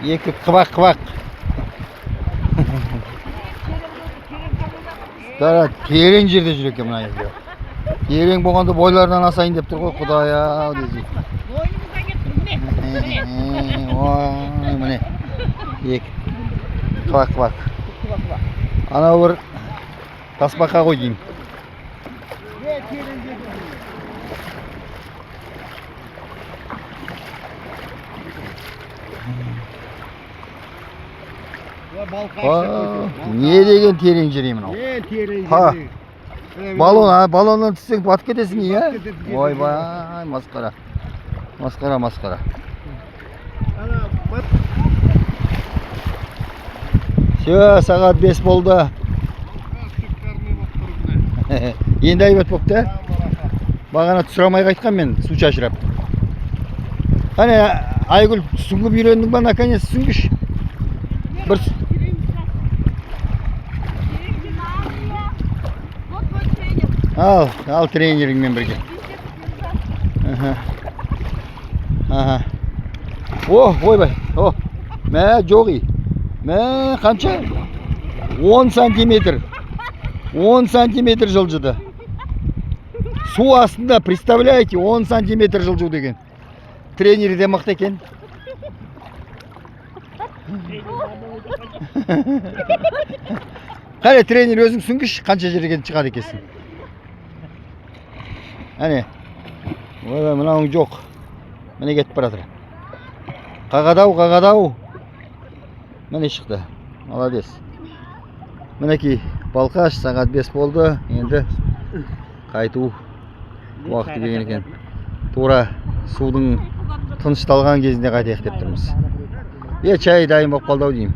Екі қыбақ. Дара терең жерде жүр екен мына жерде. Терең болғанда бойларынан асайын деп тұр ғой, Құдай-ау десе. Бойымыздан кетті, міне. Ой, міне. Екі қыбақ. Ана бір тасбақа ғой деймін. Не деген терең жер мынау. Балоннан түссең батып кетесің, иә? Ойбай, масқара. Все, сағат 5 болды. Енді айбат болыпты. Бағана сұрамай қайтқан мен, су шашырап. Қане, Айгүл, сүңгіп үйрендің ба, наконец сүңгіш? Бір Ал тренеріңмен бірге. Ойбай. Мә, жоғи. Мә, қанша? 10 сантиметр. 10 сантиметр жылжыды. Су астында, представляете, 10 сантиметр жылжу деген. Тренері де мықты екен. Қане, тренер өзің сүңгіш, қанша жерден шығады екенсің. Әне, ойбай, мынауың жоқ. Міне кетіп баратыр. Қағадау. Міне шықты. Молодец. Мінекей, балқаш, сағат 5 болды. Енді қайту уақыты келген екен. Тура судың тынышталған кезінде қайтайық деп тұрмыз. Чай дайын болып қалды ау деймін.